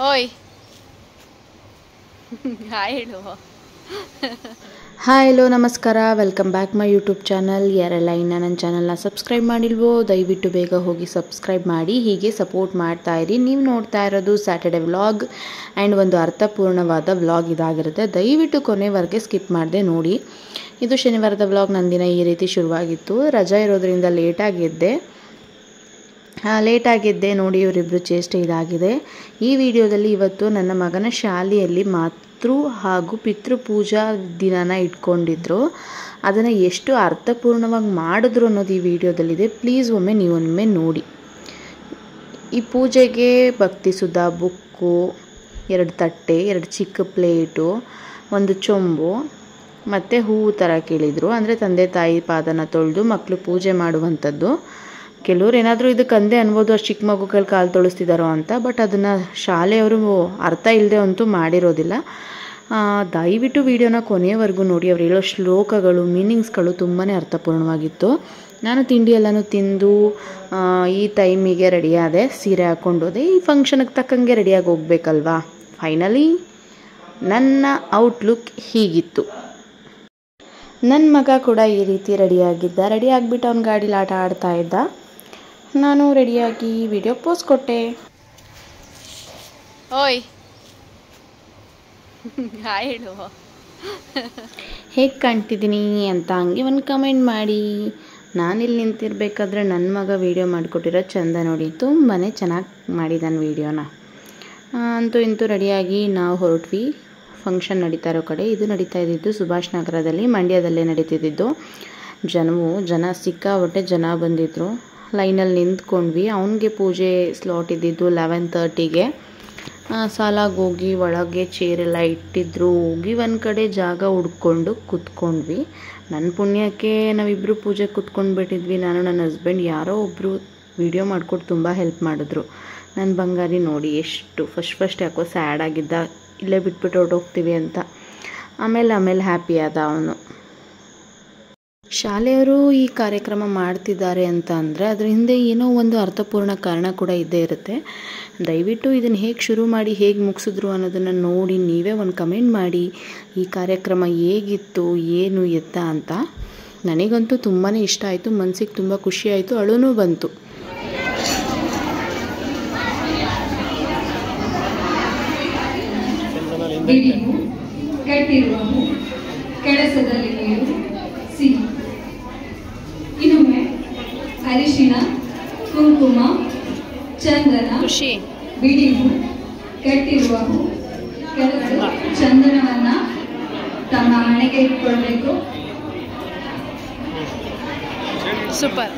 ಓಯ್ ಹಾಯ್ ಹೇಳು. Hi hello ನಮಸ್ಕಾರ, welcome back my YouTube channel. ಯಾರೆಲ್ಲ ಇನ್ನು ನನ್ನ ಚಾನಲ್ನ ಸಬ್ಸ್ಕ್ರೈಬ್ ಮಾಡಿಲ್ವೋ ದಯವಿಟ್ಟು ಬೇಗ ಹೋಗಿ ಸಬ್ಸ್ಕ್ರೈಬ್ ಮಾಡಿ, ಹೀಗೆ ಸಪೋರ್ಟ್ ಮಾಡ್ತಾ ಇರಿ. ನೀವು ನೋಡ್ತಾ ಇರೋದು ಸ್ಯಾಟರ್ಡೆ ವ್ಲಾಗ್ ಆ್ಯಂಡ್ ಒಂದು ಅರ್ಥಪೂರ್ಣವಾದ ವ್ಲಾಗ್ ಇದಾಗಿರುತ್ತೆ. ದಯವಿಟ್ಟು ಕೊನೆವರೆಗೆ ಸ್ಕಿಪ್ ಮಾಡದೆ ನೋಡಿ. ಇದು ಶನಿವಾರದ ವ್ಲಾಗ್. ನನ್ನ ದಿನ ಈ ರೀತಿ ಶುರುವಾಗಿತ್ತು. ರಜಾ ಇರೋದ್ರಿಂದ ಲೇಟಾಗಿದ್ದೆ ನೋಡಿ. ಇವರಿಬ್ಬರು ಚೇಷ್ಟೆ ಇದಾಗಿದೆ. ಈ ವಿಡಿಯೋದಲ್ಲಿ ಇವತ್ತು ನನ್ನ ಮಗನ ಶಾಲೆಯಲ್ಲಿ ಮಾತೃ ಹಾಗೂ ಪಿತೃಪೂಜಾ ದಿನನ ಇಟ್ಕೊಂಡಿದ್ರು. ಅದನ್ನು ಎಷ್ಟು ಅರ್ಥಪೂರ್ಣವಾಗಿ ಮಾಡಿದ್ರು ಅನ್ನೋದು ಈ ವಿಡಿಯೋದಲ್ಲಿದೆ. ಪ್ಲೀಸ್ ನೀವೊಮ್ಮೆ ನೋಡಿ. ಈ ಪೂಜೆಗೆ ಭಕ್ತಿ ಸುಧಾ ಬುಕ್ಕು, 2 ತಟ್ಟೆ, 2 ಚಿಕ್ಕ ಪ್ಲೇಟು, 1 ಚೊಂಬು ಮತ್ತು ಹೂವು ಥರ ಕೇಳಿದರು. ಅಂದರೆ ತಂದೆ ತಾಯಿ ಪಾದನ ತೊಳೆದು ಮಕ್ಕಳು ಪೂಜೆ ಮಾಡುವಂಥದ್ದು. ಕೆಲವ್ರು ಏನಾದರೂ ಇದಕ್ಕೆ ಅಂದೆ ಅನ್ಬೋದು, ಅಷ್ಟು ಚಿಕ್ಕ ಮಗುಗಳು ಕಾಲು ತೊಳಿಸ್ತಿದ್ದಾರೋ ಅಂತ. ಬಟ್ ಅದನ್ನು ಶಾಲೆಯವರು ಅರ್ಥ ಇಲ್ಲದೆ ಅಂತೂ ಮಾಡಿರೋದಿಲ್ಲ. ದಯವಿಟ್ಟು ವಿಡಿಯೋನ ಕೊನೆಯವರೆಗೂ ನೋಡಿ. ಅವ್ರು ಹೇಳೋ ಶ್ಲೋಕಗಳು, ಮೀನಿಂಗ್ಸ್ಗಳು ತುಂಬಾ ಅರ್ಥಪೂರ್ಣವಾಗಿತ್ತು. ನಾನು ತಿಂಡಿ ಎಲ್ಲನೂ ತಿಂದು ಈ ಟೈಮಿಗೆ ರೆಡಿಯಾದೆ. ಸೀರೆ ಹಾಕ್ಕೊಂಡೋದೆ. ಈ ಫಂಕ್ಷನ್ಗೆ ತಕ್ಕಂಗೆ ರೆಡಿಯಾಗಿ ಹೋಗ್ಬೇಕಲ್ವಾ. ಫೈನಲಿ ನನ್ನ ಔಟ್ಲುಕ್ ಹೀಗಿತ್ತು. ನನ್ನ ಮಗ ಕೂಡ ಈ ರೀತಿ ರೆಡಿಯಾಗಿದ್ದ. ರೆಡಿಯಾಗಿಬಿಟ್ಟು ಅವ್ನ ಗಾಡೀಲಿ ಆಟ ಆಡ್ತಾ ಇದ್ದ. ನಾನು ರೆಡಿಯಾಗಿ ವಿಡಿಯೋ ಪೋಸ್ ಕೊಟ್ಟೆ. ಓಯ್ ಹಾಯ್ ಹೇಳು. ಹೇಗೆ ಕಾಣ್ತಿದ್ದೀನಿ ಅಂತ ಹಂಗೆ ಒಂದು ಕಮೆಂಟ್ ಮಾಡಿ. ನಾನಿಲ್ಲಿ ನಿಂತಿರ್ಬೇಕಾದ್ರೆ ನನ್ನ ಮಗ ವೀಡಿಯೋ ಮಾಡಿಕೊಟ್ಟಿರೋ ಚಂದ ನೋಡಿ. ತುಂಬಾ ಚೆನ್ನಾಗಿ ಮಾಡಿದ್ದಾನೆ ವೀಡಿಯೋನ. ಅಂತೂ ಇಂತೂ ರೆಡಿಯಾಗಿ ನಾವು ಹೊರಟ್ವಿ. ಫಂಕ್ಷನ್ ನಡೀತಾ ಇರೋ ಕಡೆ. ಇದು ನಡೀತಾ ಇದ್ದಿದ್ದು ಸುಭಾಷ್ ನಗರದಲ್ಲಿ, ಮಂಡ್ಯದಲ್ಲೇ ನಡೀತಿದ್ದು. ಜನ ಸಿಕ್ಕಾಪಟ್ಟೆ ಜನ ಬಂದಿದ್ದರು. ಲೈನಲ್ಲಿ ನಿಂತ್ಕೊಂಡ್ವಿ. ಅವನಿಗೆ ಪೂಜೆ ಸ್ಲಾಟ್ ಇದ್ದಿದ್ದು 11:30ಗೆ. ಸಾಲಾಗಿ ಹೋಗಿ ಒಳಗೆ ಚೇರೆಲ್ಲ ಇಟ್ಟಿದ್ರು. ಹೋಗಿ ಒಂದು ಕಡೆ ಜಾಗ ಹುಡ್ಕೊಂಡು ಕೂತ್ಕೊಂಡ್ವಿ. ನನ್ನ ಪುಣ್ಯಕ್ಕೆ ನಾವಿಬ್ಬರು ಪೂಜೆ ಕೂತ್ಕೊಂಡ್ಬಿಟ್ಟಿದ್ವಿ. ನಾನು ನನ್ನ ಹಸ್ಬೆಂಡ್ ಯಾರೋ ಒಬ್ಬರು ವಿಡಿಯೋ ಮಾಡಿಕೊಟ್ಟು ತುಂಬ ಹೆಲ್ಪ್ ಮಾಡಿದ್ರು. ನನ್ನ ಬಂಗಾರಿ ನೋಡಿ ಎಷ್ಟು ಫಸ್ಟ್ ಯಾಕೋ ಸ್ಯಾಡ್ ಆಗಿದ್ದ, ಇಲ್ಲೇ ಬಿಟ್ಬಿಟ್ಟು ಹೊರಟೋಗ್ತೀವಿ ಅಂತ. ಆಮೇಲೆ ಹ್ಯಾಪಿ ಆದ ಅವನು. ಶಾಲೆಯವರು ಈ ಕಾರ್ಯಕ್ರಮ ಮಾಡ್ತಿದ್ದಾರೆ ಅಂತ ಅಂದರೆ ಅದರ ಹಿಂದೆ ಏನೋ ಒಂದು ಅರ್ಥಪೂರ್ಣ ಕಾರಣ ಕೂಡ ಇದ್ದೇ ಇರುತ್ತೆ. ದಯವಿಟ್ಟು ಇದನ್ನು ಹೇಗೆ ಶುರು ಮಾಡಿ ಹೇಗೆ ಮುಗಿಸಿದ್ರು ಅನ್ನೋದನ್ನು ನೋಡಿ ನೀವೇ ಒಂದು ಕಮೆಂಟ್ ಮಾಡಿ. ಈ ಕಾರ್ಯಕ್ರಮ ಹೇಗಿತ್ತು, ಏನು ಎತ್ತ ಅಂತ. ನನಗಂತೂ ತುಂಬಾ ಇಷ್ಟ ಆಯಿತು. ಮನಸ್ಸಿಗೆ ತುಂಬ ಖುಷಿ ಆಯಿತು. ಅಳುನೂ ಬಂತು. ಕೆಲಸದಲ್ಲಿ ನೀರು ಸಿಹಿ, ಇನ್ನೊಮ್ಮೆ ಅರಿಶಿಣ, ಕುಂಕುಮ, ಚಂದನ, ಬಿಡಿಹು, ಕಟ್ಟಿರುವ ಹೂ, ಕೆಲಸ ಚಂದನವನ್ನ ತಮ್ಮ ಹಣೆಗೆ ಇಟ್ಕೊಳ್ಬೇಕು. ಸೂಪರ್.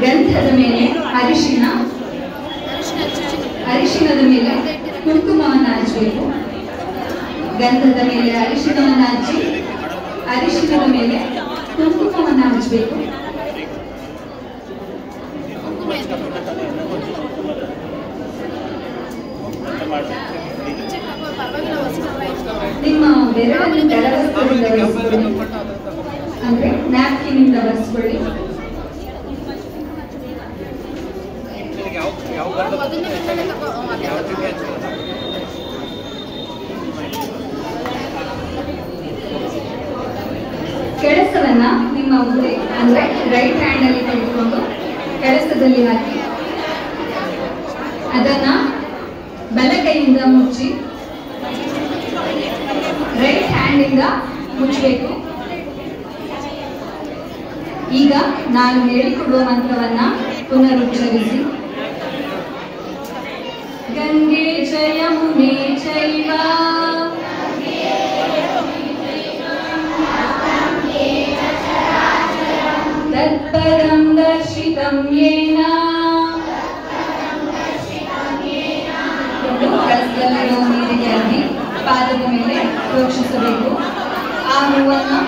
ಗಂಧದ ಮೇಲೆ ಅರಿಶಿಣದ ಮೇಲೆ ಕುಂಕುಮವನ್ನು ಹಚ್ಚಬೇಕು. ಗಂಧದ ಮೇಲೆ ಅರಿಶಿಣವನ್ನು ಹಚ್ಚಿ ಅರಿಶಿಣದ ಮೇಲೆ ಕುಂಕುಮವನ್ನು ಹಚ್ಚಬೇಕು. ನಿಮ್ಮ ಬೆರಳನ್ನು ಕರವಸ್ತ್ರದಿಂದ ಒರೆಸ್ಕೊಳ್ಳಿ, ಅಂದ್ರೆ ನ್ಯಾಪ್ಕಿನ್ ಇಂದ ಒರೆಸ್ಕೊಳ್ಳಿ. ಕೆಲಸವನ್ನ ನಿಮ್ಮ ಮುಂದೆ ಅಂದ್ರೆ ರೈಟ್ ಹ್ಯಾಂಡ್ ಅಲ್ಲಿ ತೆಗೆದುಕೊಂಡು ಕೆಲಸದಲ್ಲಿ ಹಾಕಿ ಅದನ್ನ ಬಲಗೈಯಿಂದ ಮುಚ್ಚಿ ರೈಟ್ ಹ್ಯಾಂಡ್ ಇಂದ ಮುಚ್ಚಬೇಕು. ಈಗ ನಾನು ಹೇಳಿಕೊಡುವ ಮಂತ್ರವನ್ನ ಪುನರುಚ್ಚರಿಸಿ. ಗಂಗೆ ಚ ಯಮುನೆ ಚೈವ ತತ್ಪರಂ ದರ್ಶಿತಂ ಯೇನ. ಕಲಸದಲ್ಲಿರೋ ನೀರಿಗೆ ಅದ್ದಿ ಪಾದದ ಮೇಲೆ ಪ್ರೋಕ್ಷಿಸಬೇಕು. ಆ ಹೂವನ್ನು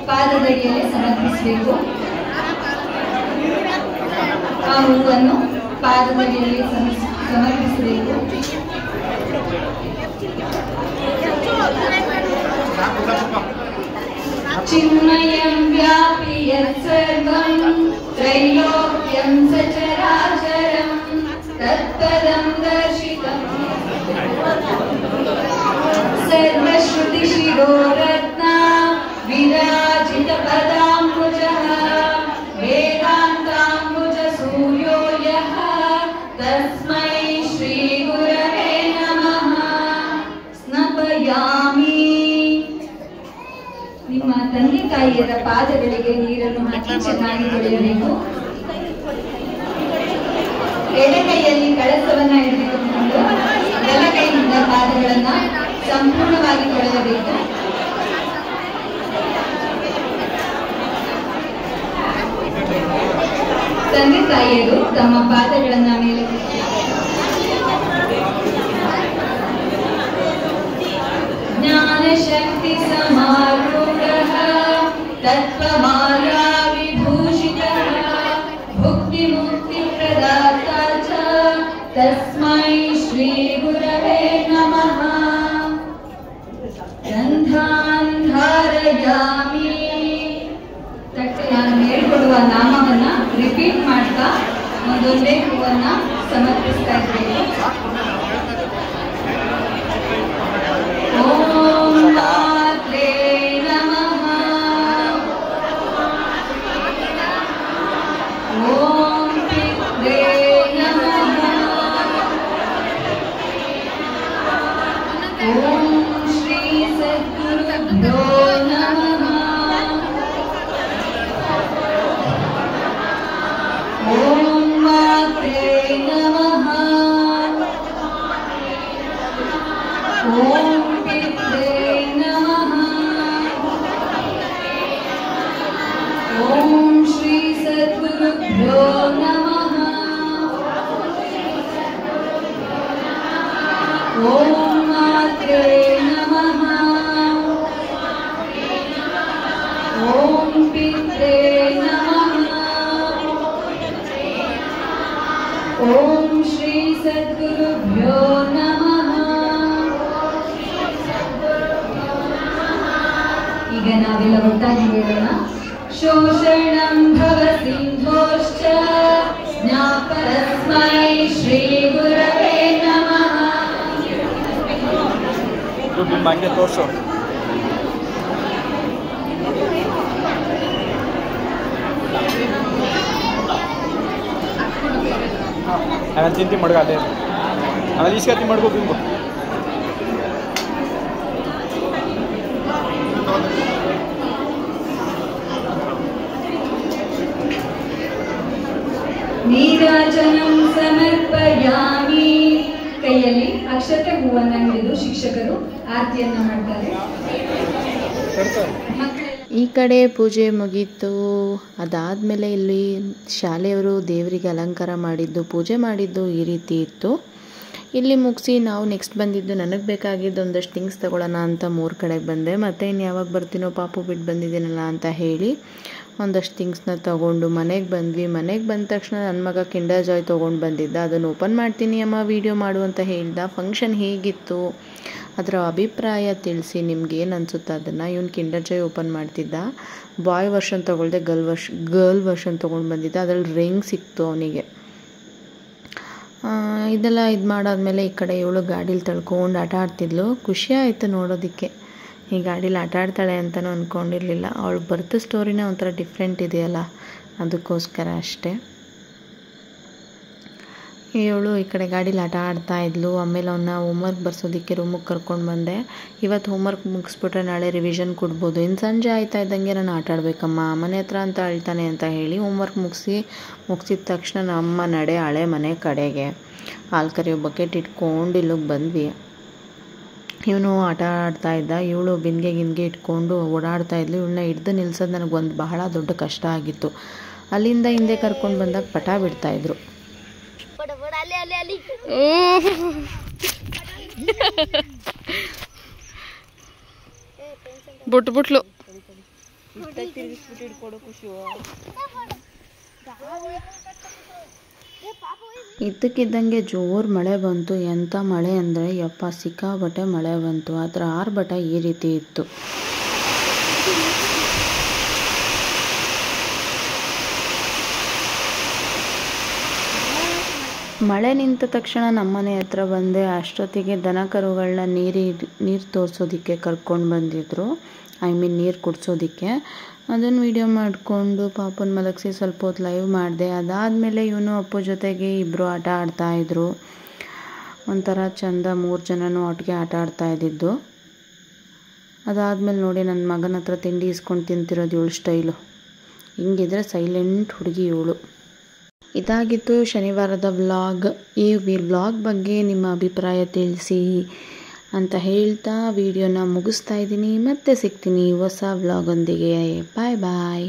ಪಾದದಡಿಯಲ್ಲಿ ಸಮರ್ಪಿಸಬೇಕು. ಆ ಹೂವನ್ನು ಪಾದದಡಿಯಲ್ಲಿ ಸಮರ್ಪಿಸಬೇಕು. चिन्मयं व्यापि यत्सर्वं त्रैलोक्यं सचराचरं तत्पदं दर्शितं सर्वश्रुतिशिरोरत्ना विराजितपदाम्बुजः वेदान्ताम्बुजसूर्यो यः तस्मै श्रीगुरवे नमः स्नपयामि। ನಿಮ್ಮ ತಂದೆ ತಾಯಿಯರ ಪಾದಗಳಿಗೆ ನೀರನ್ನು ಹಾಕಿ ಚೆನ್ನಾಗಿ ತೊಳೆಯಬೇಕು. ಎಡಗೈಯಲ್ಲಿ ಕಳಸವನ್ನ ಹಿಡಿದುಕೊಂಡು ಬಲಗೈಯಿಂದ ಪಾದಗಳನ್ನ ಸಂಪೂರ್ಣವಾಗಿ ತೊಳೆಯಬೇಕು. ತಂದೆ ತಾಯಿಯರು ತಮ್ಮ ಪಾದಗಳನ್ನ ಮೇಲೆ ಜ್ಞಾನಶಕ್ತಿ ಸಮಾರೂಢಃ ತತ್ವಮಾಲಾ ವಿಭೂಷಿತಃ ಭುಕ್ತಿ ಮುಕ್ತಿ ಪ್ರದಾತಾ ಚ ತಸ್ಮೈ ಶ್ರೀ ಗುರವೇ ನಮಃ ಗಂಧಾನ್ ಧಾರಯಾಮಿ. ನಾನು ಹೇಳ್ಕೊಡುವ ನಾಮವನ್ನ ರಿಪೀಟ್ ಮಾಡ್ತಾ ಒಂದೊಂದೇ ಹೂವನ್ನ ಸಮರ್ಪಿಸ್ತಾ ಇದ್ದೇನೆ. ಓಂ ಮಾತ್ರೇ ನಮಃ. ಓಂ ಪಿತ್ರೇ ನಮಃ. ಓಂ ಶ್ರೀ ಸದ್ಗುರುಭ್ಯೋ ನಮಃ. ಓಂ ಮಾತ್ರೇ ನಮಃ. ಓಂ ಪಿತ್ರೇ ನಮಃ. ಓಂ ಶ್ರೀ ಸದ್ಗುರುಭ್ಯೋ ನಮಃ. ಓಂ ಮಾತ್ರೇ ನಮಃ. ಓಂ ಪಿತ್ರೇ ನಮಃ. ಓಂ ಶ್ರೀ ಸದ್ಗುರುಭ್ಯೋ ನಮಃ. ಈಗ ನಾವೆಲ್ಲ ಒಟ್ಟಾಗಿ ಹೇಳೋಣ. ಶೋಷಣಂ ಭವ ಸಿಂಧೋಶ್ಚ ಜ್ಞಾಪರಸ್ಮೈ ಶ್ರೀ ಗುರವೇ ನಮಃ. ಹಂಗೆ ತೋರ್ಸು. ಆಮೇಲೆ ಚಿಂತೆ ಮಾಡ್ಕೊ ಅಲ್ಲೇ ಆಮೇಲೆ ಈಸ್ಕತ್ತಿ ಮಾಡ್ಕೋ ಬಿಂಬು. ನೀರಾಜನಂ ಸಮರ್ಪಯಾಮಿ. ಕೈಯಲ್ಲಿ ಅಕ್ಷತೆ ಹೂವನ್ನ ಹಿಡಿದು ಶಿಕ್ಷಕರು ಆರತಿಯನ್ನ ಮಾಡ್ತಾರೆ. ಈ ಕಡೆ ಪೂಜೆ ಮುಗೀತು. ಅದಾದಮೇಲೆ ಇಲ್ಲಿ ಶಾಲೆಯವರು ದೇವರಿಗೆ ಅಲಂಕಾರ ಮಾಡಿದ್ದು, ಪೂಜೆ ಮಾಡಿದ್ದು ಈ ರೀತಿ ಇತ್ತು. ಇಲ್ಲಿ ಮುಗಿಸಿ ನಾವು ನೆಕ್ಸ್ಟ್ ಬಂದಿದ್ದು ನನಗೆ ಬೇಕಾಗಿದ್ದು ಒಂದಷ್ಟು ಥಿಂಗ್ಸ್ ತೊಗೊಳ್ಳೋಣ ಅಂತ 3 ಕಡೆಗೆ ಬಂದೆ. ಮತ್ತು ಇನ್ನು ಯಾವಾಗ ಬರ್ತೀನೋ ಪಾಪು ಬಿಟ್ಟು ಬಂದಿದ್ದೀನಲ್ಲ ಅಂತ ಹೇಳಿ ಒಂದಷ್ಟು ಥಿಂಗ್ಸ್ನ ತೊಗೊಂಡು ಮನೆಗೆ ಬಂದ್ವಿ. ಮನೆಗೆ ಬಂದ ತಕ್ಷಣ ನನ್ನ ಮಗ ಕಿಂಡರ್ ಜಾಯ್ ತೊಗೊಂಡು ಬಂದಿದ್ದ. ಅದನ್ನು ಓಪನ್ ಮಾಡ್ತೀನಿ ಅಮ್ಮ ವೀಡಿಯೋ ಮಾಡು ಅಂತ ಹೇಳ್ದ. ಫಂಕ್ಷನ್ ಹೇಗಿತ್ತು, ಅದರ ಅಭಿಪ್ರಾಯ ತಿಳಿಸಿ, ನಿಮ್ಗೆ ಏನು ಅನಿಸುತ್ತೆ ಅದನ್ನು. ಇವನು ಕಿಂಡರ್ ಜಾಯ್ ಓಪನ್ ಮಾಡ್ತಿದ್ದ. ಬಾಯ್ ವರ್ಷನ್ ತೊಗೊಳ್ದೆ ಗರ್ಲ್ ವರ್ಷನ್ ತೊಗೊಂಡು ಬಂದಿದ್ದ. ಅದರಲ್ಲಿ ರಿಂಗ್ ಸಿಕ್ತು ಅವನಿಗೆ. ಇದೆಲ್ಲ ಇದು ಮಾಡಾದ್ಮೇಲೆ ಈ ಕಡೆ ಇವಳು ಗಾಡೀಲಿ ತಳ್ಕೊಂಡು ಆಟ ಆಡ್ತಿದ್ಲು. ಖುಷಿ ಆಯಿತು ನೋಡೋದಕ್ಕೆ. ಈ ಗಾಡೀಲಿ ಆಟ ಆಡ್ತಾಳೆ ಅಂತಲೂ ಅಂದ್ಕೊಂಡಿರಲಿಲ್ಲ. ಅವಳು ಬರ್ತ್ ಸ್ಟೋರಿನೇ ಒಂಥರ ಡಿಫ್ರೆಂಟ್ ಇದೆಯಲ್ಲ, ಅದಕ್ಕೋಸ್ಕರ ಅಷ್ಟೇ. ಇವಳು ಈ ಕಡೆ ಗಾಡೀಲಿ ಆಟ ಆಡ್ತಾ ಇದ್ಲು. ಆಮೇಲೆ ಅವನ್ನ ಹೋಮ್ವರ್ಕ್ ಬರ್ಸೋದಕ್ಕೆ ರೂಮಿಗೆ ಕರ್ಕೊಂಡು ಬಂದೆ. ಇವತ್ತು ಹೋಮ್ವರ್ಕ್ ಮುಗಿಸ್ಬಿಟ್ರೆ ನಾಳೆ ರಿವಿಷನ್ ಕೊಡ್ಬೋದು. ಇನ್ನು ಸಂಜೆ ಆಯ್ತಾ ಇದ್ದಂಗೆ ನಾನು ಆಟ ಆಡಬೇಕಮ್ಮ ಮನೆ ಹತ್ರ ಅಂತ ಹೇಳ್ತಾನೆ ಅಂತ ಹೇಳಿ ಹೋಮ್ವರ್ಕ್ ಮುಗಿಸಿದ ತಕ್ಷಣ ನಮ್ಮ ನಡೆ ಹಳೆ ಮನೆ ಕಡೆಗೆ ಹಾಲು ಕರಿಯೋ ಬಕೆಟ್ ಇಟ್ಕೊಂಡು ಇಲ್ಲಿಗೆ ಬಂದ್ವಿ. ಇವನು ಆಟ ಆಡ್ತಾ ಇದ್ದ. ಇವಳು ಗಿನ್ಗೆ ಇಟ್ಕೊಂಡು ಓಡಾಡ್ತಾ ಇದ್ಲು. ಇವಳನ್ನ ಹಿಡ್ದು ನಿಲ್ಸೋದು ನನಗೆ ಒಂದು ಬಹಳ ದೊಡ್ಡ ಕಷ್ಟ ಆಗಿತ್ತು. ಅಲ್ಲಿಂದ ಹಿಂದೆ ಕರ್ಕೊಂಡು ಬಂದಾಗ ಪಟ ಬಿಡ್ತಾಯಿದ್ರು. ಬುಟ್ಲು ಇದ್ದಕ್ಕಿದ್ದಂಗೆ ಜೋರು ಮಳೆ ಬಂತು. ಎಂಥ ಮಳೆ ಅಂದರೆ ಯಪ್ಪ ಸಿಕ್ಕಾಬಟ್ಟೆ ಮಳೆ ಬಂತು. ಅದರ ಆರ್ಭಟ ಈ ರೀತಿ ಇತ್ತು. ಮಳೆ ನಿಂತ ತಕ್ಷಣ ನಮ್ಮನೆ ಹತ್ರ ಬಂದೆ. ಅಷ್ಟೊತ್ತಿಗೆ ದನ ಕರುಗಳನ್ನ ನೀರು ತೋರಿಸೋದಕ್ಕೆ ಕರ್ಕೊಂಡು ಬಂದಿದ್ದರು, ನೀರು ಕುಡಿಸೋದಕ್ಕೆ. ಅದನ್ನು ವೀಡಿಯೋ ಮಾಡಿಕೊಂಡು ಪಾಪನ ಮಲಗಿಸಿ ಸ್ವಲ್ಪ ಹೊತ್ತು ಲೈವ್ ಮಾಡಿದೆ. ಅದಾದಮೇಲೆ ಇವನು ಅಪ್ಪು ಜೊತೆಗೆ ಇಬ್ಬರು ಆಟ ಆಡ್ತಾಯಿದ್ರು. ಒಂಥರ ಚಂದ, 3 ಜನನೂ ಒಟ್ಟಿಗೆ ಆಟ ಆಡ್ತಾ ಇದ್ದಿದ್ದು. ಅದಾದಮೇಲೆ ನೋಡಿ ನನ್ನ ಮಗನ ಹತ್ರ ತಿಂಡಿ ಇಸ್ಕೊಂಡು ತಿಂತಿರೋದು ಇವಳು ಸ್ಟೈಲು. ಹಿಂಗಿದ್ರೆ ಸೈಲೆಂಟ್ ಹುಡುಗಿ ಇವಳು. ಇದಾಗಿತ್ತು ಶನಿವಾರದ ವ್ಲಾಗ್. ಈ ವ್ಲಾಗ್ ಬಗ್ಗೆ ನಿಮ್ಮ ಅಭಿಪ್ರಾಯ ತಿಳಿಸಿ ಅಂತ ಹೇಳ್ತಾ ವಿಡಿಯೋನ ಮುಗಿಸ್ತಾ ಇದ್ದೀನಿ. ಮತ್ತೆ ಸಿಗ್ತೀನಿ ಹೊಸ ವ್ಲಾಗೊಂದಿಗೆ. ಬಾಯ್ ಬಾಯ್.